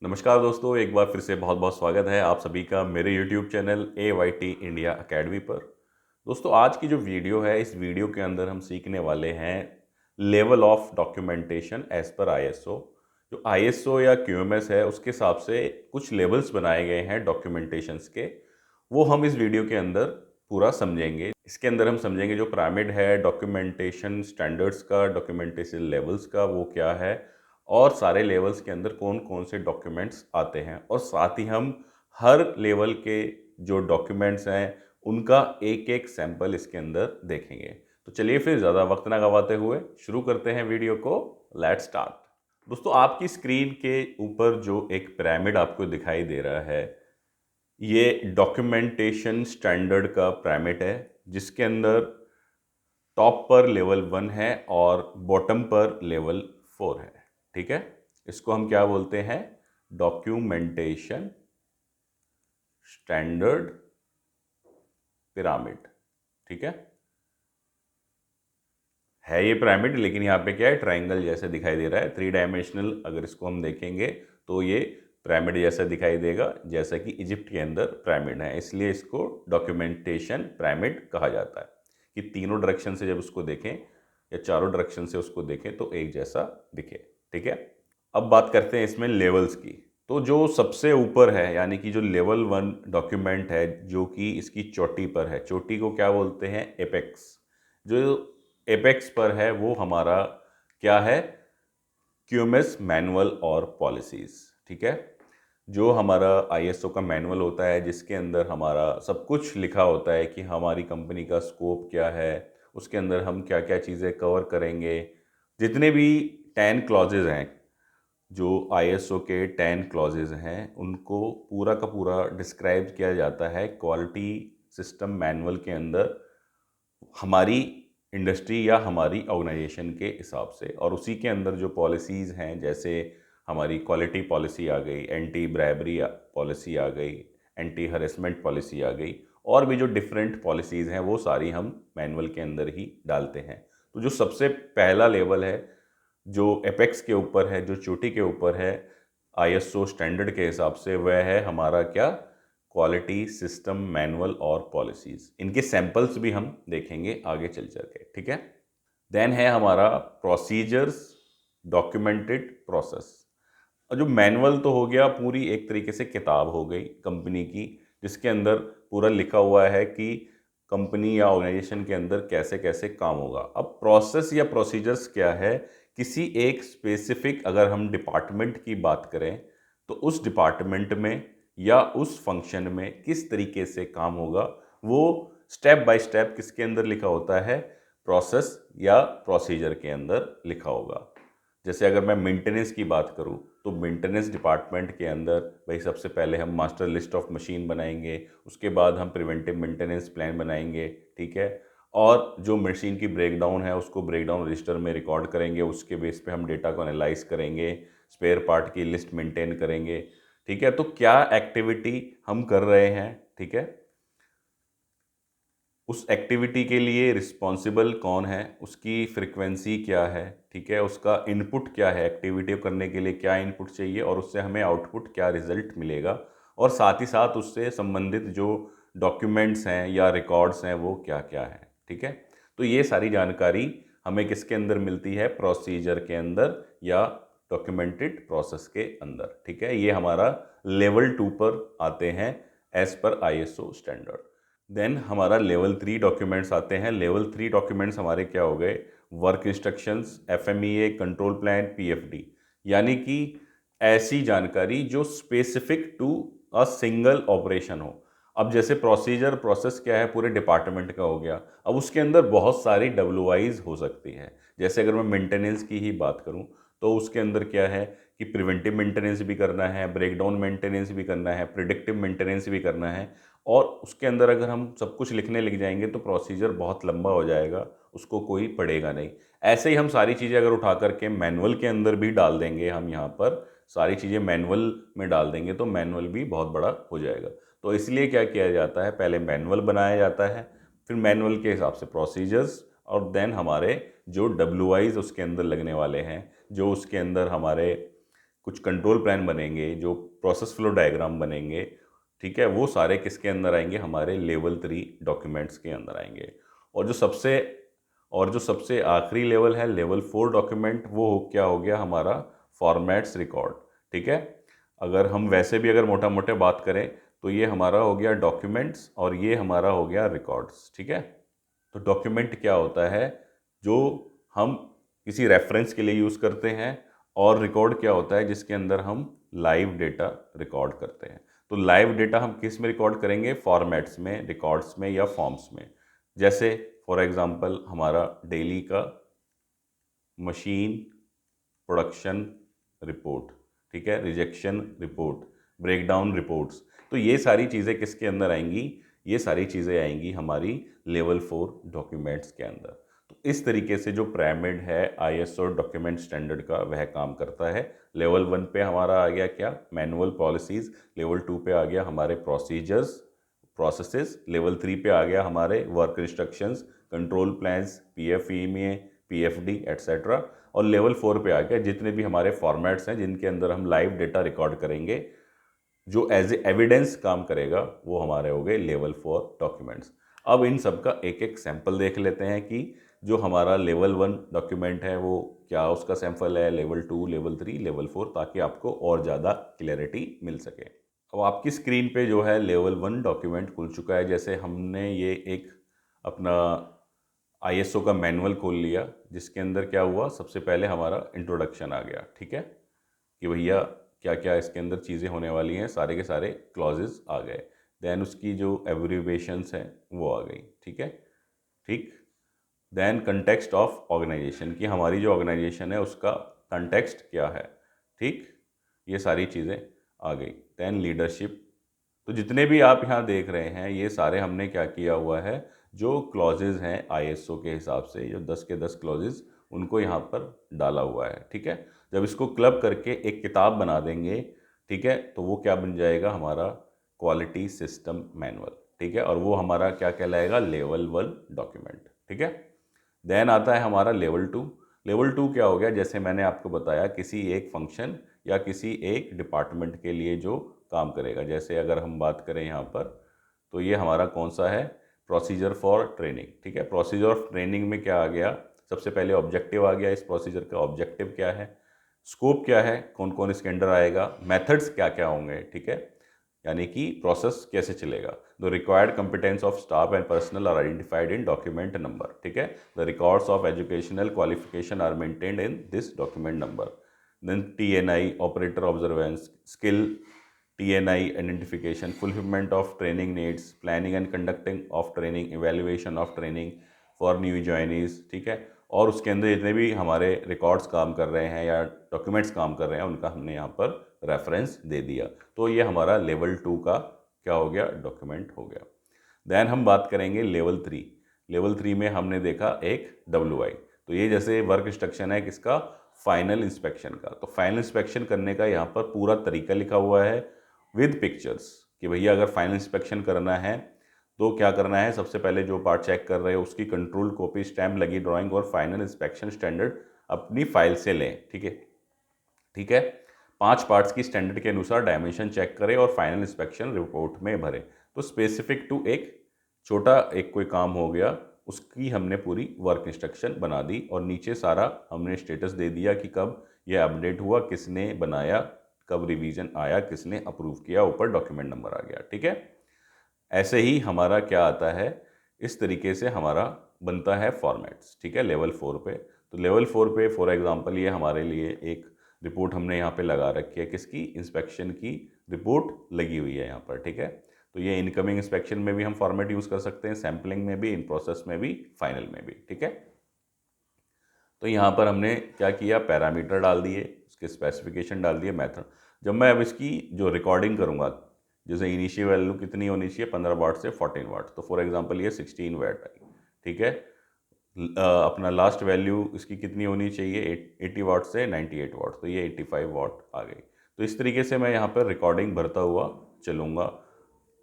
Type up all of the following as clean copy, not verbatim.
नमस्कार दोस्तों, एक बार फिर से बहुत बहुत स्वागत है आप सभी का मेरे YouTube channel AYT India academy पर। दोस्तों, आज की जो वीडियो है, इस वीडियो के अंदर हम सीखने वाले हैं level of documentation as per ISO। जो ISO या QMS है, उसके हिसाब से कुछ लेवल्स बनाए गए हैं डॉक्यूमेंटेशंस के, वो हम इस वीडियो के अंदर पूरा समझेंगे। इसके अंदर हम समझेंगे जो पिरामिड है डॉक्यूमेंटेशन स्टैंडर्ड्स का, डॉक्यूमेंटेशन लेवल्स का, वो क्या है, और सारे लेवल्स के अंदर कौन कौन से डॉक्यूमेंट्स आते हैं, और साथ ही हम हर लेवल के जो डॉक्यूमेंट्स हैं उनका एक एक सैंपल इसके अंदर देखेंगे। तो चलिए फिर ज़्यादा वक्त ना गवाते हुए शुरू करते हैं वीडियो को। Let's start. दोस्तों, आपकी स्क्रीन के ऊपर जो एक पिरामिड आपको दिखाई दे रहा है, ये डॉक्यूमेंटेशन स्टैंडर्ड का पिरामिड है, जिसके अंदर टॉप पर लेवल 1 है और बॉटम पर लेवल 4 है। ठीक है, इसको हम क्या बोलते हैं? Documentation standard pyramid. ठीक है ये पिरामिड, लेकिन यहाँ पे क्या है, ट्रायंगल जैसे दिखाई दे रहा है, 3 डायमेंशनल। अगर इसको हम देखेंगे तो ये पिरामिड जैसा दिखाई देगा, जैसा कि इजिप्ट के अंदर पिरामिड है, इसलिए इसको डॉक्यूमेंटेशन पिरामिड कहा जाता है। कि तीनों डायरेक्शन से जब उसको देखें या चारों डायरेक्शन से उसको देखें तो एक जैसा दिखे। ठीक है, अब बात करते हैं इसमें लेवल्स की। तो जो सबसे ऊपर है, यानी कि जो लेवल 1 डॉक्यूमेंट है, जो कि इसकी चोटी पर है, चोटी को क्या बोलते हैं? एपेक्स। जो एपेक्स पर है वो हमारा क्या है? क्यूएमएस मैनुअल और पॉलिसीज। ठीक है, जो हमारा ISO का मैनुअल होता है, जिसके अंदर हमारा सब कुछ लिखा होता है कि हमारी कंपनी का स्कोप क्या है, उसके अंदर हम क्या क्या चीज़ें कवर करेंगे। जितने भी 10 क्लॉजेज हैं, जो ISO के 10 क्लॉजेज हैं, उनको पूरा का पूरा डिस्क्राइब किया जाता है क्वालिटी सिस्टम मैनुअल के अंदर, हमारी इंडस्ट्री या हमारी ऑर्गेनाइजेशन के हिसाब से। और उसी के अंदर जो पॉलिसीज़ हैं, जैसे हमारी क्वालिटी पॉलिसी आ गई, एंटी ब्राइबरी पॉलिसी आ गई, एंटी हरेसमेंट पॉलिसी आ गई, और भी जो डिफरेंट पॉलिसीज़ हैं वो सारी हम मैनुअल के अंदर ही डालते हैं। तो जो सबसे पहला लेवल है, जो एपेक्स के ऊपर है, जो चोटी के ऊपर है ISO स्टैंडर्ड के हिसाब से, वह है हमारा क्या? क्वालिटी सिस्टम मैनुअल और पॉलिसीज। इनके सैंपल्स भी हम देखेंगे आगे चल चल के। ठीक है, देन है हमारा प्रोसीजर्स डॉक्यूमेंटेड प्रोसेस। और जो मैनुअल तो हो गया, पूरी एक तरीके से किताब हो गई कंपनी की, जिसके अंदर पूरा लिखा हुआ है कि कंपनी या ऑर्गेनाइजेशन के अंदर कैसे कैसे काम होगा। अब प्रोसेस या प्रोसीजर्स क्या है? किसी एक स्पेसिफिक, अगर हम डिपार्टमेंट की बात करें, तो उस डिपार्टमेंट में या उस फंक्शन में किस तरीके से काम होगा, वो स्टेप बाय स्टेप किसके अंदर लिखा होता है? प्रोसेस या प्रोसीजर के अंदर लिखा होगा। जैसे अगर मैं मेंटेनेंस की बात करूं, तो मेंटेनेंस डिपार्टमेंट के अंदर भाई सबसे पहले हम मास्टर लिस्ट ऑफ मशीन बनाएंगे, उसके बाद हम प्रिवेंटिव मेंटेनेंस प्लान बनाएंगे। ठीक है, और जो मशीन की ब्रेकडाउन है उसको ब्रेकडाउन रजिस्टर में रिकॉर्ड करेंगे, उसके बेस पे हम डेटा को एनालाइज करेंगे, स्पेयर पार्ट की लिस्ट मेंटेन करेंगे। ठीक है, तो क्या एक्टिविटी हम कर रहे हैं, ठीक है, उस एक्टिविटी के लिए रिस्पॉन्सिबल कौन है, उसकी फ्रिक्वेंसी क्या है, ठीक है, उसका इनपुट क्या है, एक्टिविटी करने के लिए क्या इनपुट चाहिए, और उससे हमें आउटपुट क्या रिजल्ट मिलेगा, और साथ ही साथ उससे संबंधित जो डॉक्यूमेंट्स हैं या रिकॉर्ड्स हैं वो क्या क्या है। ठीक है, तो ये सारी जानकारी हमें किसके अंदर मिलती है? प्रोसीजर के अंदर या डॉक्यूमेंटेड प्रोसेस के अंदर। ठीक है, ये हमारा लेवल 2 पर आते हैं as per ISO standard. Then हमारा लेवल 3 डॉक्यूमेंट्स आते हैं। लेवल 3 डॉक्यूमेंट्स हमारे क्या हो गए? Work instructions, FMEA, control plan, PFD। यानी कि ऐसी जानकारी जो specific to a single operation हो। अब जैसे प्रोसीजर प्रोसेस क्या है, पूरे डिपार्टमेंट का हो गया, अब उसके अंदर बहुत सारी WIs हो सकती है। जैसे अगर मैं मेंटेनेंस की ही बात करूं, तो उसके अंदर क्या है कि प्रिवेंटिव मेंटेनेंस भी करना है, ब्रेकडाउन मेंटेनेंस भी करना है, प्रिडिक्टिव मेंटेनेंस भी करना है। और उसके अंदर अगर हम सब कुछ लिखने लग जाएंगे तो प्रोसीजर बहुत लंबा हो जाएगा, उसको कोई पढ़ेगा नहीं। ऐसे ही हम सारी चीज़ें अगर उठा करके मैनुअल के अंदर भी डाल देंगे, हम यहाँ पर सारी चीज़ें मैनुअल में डाल देंगे तो मैनुअल भी बहुत बड़ा हो जाएगा। तो इसलिए क्या किया जाता है, पहले मैनुअल बनाया जाता है, फिर मैनुअल के हिसाब से प्रोसीजर्स, और देन हमारे जो WIs उसके अंदर लगने वाले हैं, जो उसके अंदर हमारे कुछ कंट्रोल प्लान बनेंगे, जो प्रोसेस फ्लो डायग्राम बनेंगे, ठीक है, वो सारे किसके अंदर आएंगे, हमारे लेवल 3 डॉक्यूमेंट्स के अंदर आएंगे। और जो सबसे आखिरी लेवल है लेवल 4 डॉक्यूमेंट, वो क्या हो गया हमारा फॉर्मेट्स रिकॉर्ड, ठीक है। अगर हम वैसे भी अगर मोटा मोटे बात करें तो ये हमारा हो गया डॉक्यूमेंट्स और ये हमारा हो गया रिकॉर्ड्स, ठीक है। तो डॉक्यूमेंट क्या होता है, जो हम किसी रेफरेंस के लिए यूज़ करते हैं, और रिकॉर्ड क्या होता है जिसके अंदर हम लाइव डेटा रिकॉर्ड करते हैं। तो लाइव डेटा हम किस में रिकॉर्ड करेंगे, फॉर्मेट्स में, रिकॉर्ड्स में या फॉर्म्स में। जैसे फॉर एग्जांपल हमारा डेली का मशीन प्रोडक्शन रिपोर्ट, ठीक है, रिजेक्शन रिपोर्ट, ब्रेकडाउन रिपोर्ट्स, तो ये सारी चीज़ें किसके अंदर आएंगी, ये सारी चीज़ें आएंगी हमारी लेवल 4 डॉक्यूमेंट्स के अंदर। तो इस तरीके से जो पिरामिड है आईएसओ डॉक्यूमेंट स्टैंडर्ड का वह काम करता है। लेवल 1 पे हमारा आ गया क्या, मैनुअल पॉलिसीज़। लेवल 2 पे आ गया हमारे प्रोसीजर्स, प्रोसेसेस। लेवल 3 पे आ गया हमारे work instructions, control plans, PFEMA, PFD etcetera. और लेवल 4 पे आ गया जितने भी हमारे फॉर्मेट्स हैं जिनके अंदर हम लाइव डेटा रिकॉर्ड करेंगे, जो एज ए एविडेंस काम करेगा, वो हमारे हो गए लेवल 4 डॉक्यूमेंट्स। अब इन सब का एक एक सैंपल देख लेते हैं कि जो हमारा लेवल 1 डॉक्यूमेंट है वो क्या उसका सैंपल है, लेवल 2, लेवल 3, लेवल 4, ताकि आपको और ज़्यादा क्लैरिटी मिल सके। अब आपकी स्क्रीन पे जो है लेवल 1 डॉक्यूमेंट खुल चुका है। जैसे हमने ये एक अपना आईएसओ का मैनुअल खोल लिया, जिसके अंदर क्या हुआ, सबसे पहले हमारा इंट्रोडक्शन आ गया, ठीक है, कि भैया क्या क्या इसके अंदर चीज़ें होने वाली हैं, सारे के सारे क्लॉजेज आ गए। देन उसकी जो एब्रीविएशंस हैं वो आ गई, ठीक है, ठीक। देन कंटेक्स्ट ऑफ ऑर्गेनाइजेशन, कि हमारी जो ऑर्गेनाइजेशन है उसका कंटेक्स्ट क्या है, ठीक, ये सारी चीज़ें आ गई। Then leadership. तो जितने भी आप यहाँ देख रहे हैं ये सारे हमने क्या किया हुआ है, जो क्लॉजेज हैं आईएसओ के हिसाब से, जो 10 के 10 क्लॉजेज, उनको यहाँ पर डाला हुआ है, ठीक है। जब इसको क्लब करके एक किताब बना देंगे, ठीक है, तो वो क्या बन जाएगा, हमारा क्वालिटी सिस्टम मैनुअल, ठीक है, और वो हमारा क्या कहलाएगा, लेवल 1 डॉक्यूमेंट, ठीक है। देन आता है हमारा लेवल 2। लेवल 2 क्या हो गया, जैसे मैंने आपको बताया, किसी एक फंक्शन या किसी एक डिपार्टमेंट के लिए जो काम करेगा। जैसे अगर हम बात करें यहाँ पर, तो ये हमारा कौन सा है, प्रोसीजर फॉर ट्रेनिंग, ठीक है। प्रोसीजर ऑफ ट्रेनिंग में क्या आ गया, सबसे पहले ऑब्जेक्टिव आ गया, इस प्रोसीजर का ऑब्जेक्टिव क्या है, स्कोप क्या है, कौन कौन इसके अंडर आएगा, मेथड्स क्या क्या होंगे, ठीक है, यानी कि प्रोसेस कैसे चलेगा। The required competence of staff and personnel are identified in document number, ठीक है। The records of educational qualification are maintained in this document number. Then TNI, operator observance, skill, TNI identification, fulfillment of training needs, planning and conducting of training, evaluation of training for new joinees, ठीक है। और उसके अंदर जितने भी हमारे records काम कर रहे हैं या डॉक्यूमेंट्स काम कर रहे हैं उनका हमने यहाँ पर रेफरेंस दे दिया। तो ये हमारा लेवल 2 का क्या हो गया, डॉक्यूमेंट हो गया। देन हम बात करेंगे लेवल 3। लेवल 3 में हमने देखा एक WI। तो ये जैसे वर्क इंस्ट्रक्शन है किसका, फाइनल इंस्पेक्शन का। तो फाइनल इंस्पेक्शन करने का यहाँ पर पूरा तरीका लिखा हुआ है विद पिक्चर्स, कि भैया अगर फाइनल इंस्पेक्शन करना है तो क्या करना है, सबसे पहले जो पार्ट चेक कर रहे हो उसकी कंट्रोल कॉपी, स्टैम्प लगी ड्राइंग और फाइनल इंस्पेक्शन स्टैंडर्ड अपनी फाइल से लें, ठीक है, ठीक है। 5 पार्ट्स की स्टैंडर्ड के अनुसार डायमेंशन चेक करें और फाइनल इंस्पेक्शन रिपोर्ट में भरें। तो स्पेसिफिक टू एक छोटा एक कोई काम हो गया, उसकी हमने पूरी वर्क इंस्ट्रक्शन बना दी और नीचे सारा हमने स्टेटस दे दिया कि कब यह अपडेट हुआ, किसने बनाया, कब रिवीजन आया, किसने अप्रूव किया, ऊपर डॉक्यूमेंट नंबर आ गया, ठीक है। ऐसे ही हमारा क्या आता है, इस तरीके से हमारा बनता है फॉर्मेट्स, ठीक है, लेवल 4 पे। तो लेवल 4 पे फॉर एग्जांपल ये हमारे लिए एक रिपोर्ट हमने यहाँ पे लगा रखी है, किसकी, इंस्पेक्शन की रिपोर्ट लगी हुई है यहाँ पर, ठीक है। तो ये इनकमिंग इंस्पेक्शन में भी हम फॉर्मेट यूज़ कर सकते हैं, सैम्पलिंग में भी, इन प्रोसेस में भी, फाइनल में भी, ठीक है। तो यहाँ पर हमने क्या किया, पैरामीटर डाल दिए, उसके स्पेसिफिकेशन डाल दिए, मेथड। जब मैं अब इसकी जो रिकॉर्डिंग करूँगा, जैसे इनिशियल वैल्यू कितनी होनी चाहिए, 15 वाट से 14 वाट, तो फॉर एग्जांपल ये 16 वाट आई, ठीक है। अपना लास्ट वैल्यू इसकी कितनी होनी चाहिए, 80 वाट से 98 वाट, तो ये 85 वाट आ गई। तो इस तरीके से मैं यहाँ पर रिकॉर्डिंग भरता हुआ चलूँगा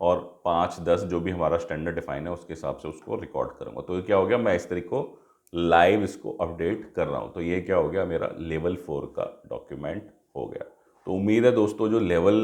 और 5, 10 जो भी हमारा स्टैंडर्ड डिफाइन है उसके हिसाब से उसको रिकॉर्ड करूँगा। तो ये क्या हो गया, मैं इस तरीके को लाइव इसको अपडेट कर रहा हूँ। तो ये क्या हो गया, मेरा लेवल 4 का डॉक्यूमेंट हो गया। तो उम्मीद है दोस्तों जो लेवल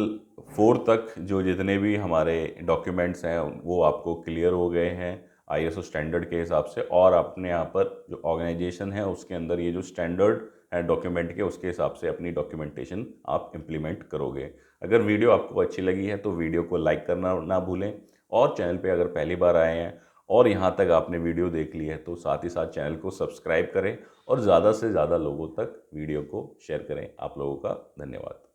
4 तक जो जितने भी हमारे डॉक्यूमेंट्स हैं वो आपको क्लियर हो गए हैं आईएसओ स्टैंडर्ड के हिसाब से, और अपने यहाँ पर जो ऑर्गेनाइजेशन है उसके अंदर ये जो स्टैंडर्ड है डॉक्यूमेंट के उसके हिसाब से अपनी डॉक्यूमेंटेशन आप इम्प्लीमेंट करोगे। अगर वीडियो आपको अच्छी लगी है तो वीडियो को लाइक करना ना भूलें, और चैनल पे अगर पहली बार आए हैं और यहाँ तक आपने वीडियो देख ली है तो साथ ही साथ चैनल को सब्सक्राइब करें और ज़्यादा से ज़्यादा लोगों तक वीडियो को शेयर करें। आप लोगों का धन्यवाद।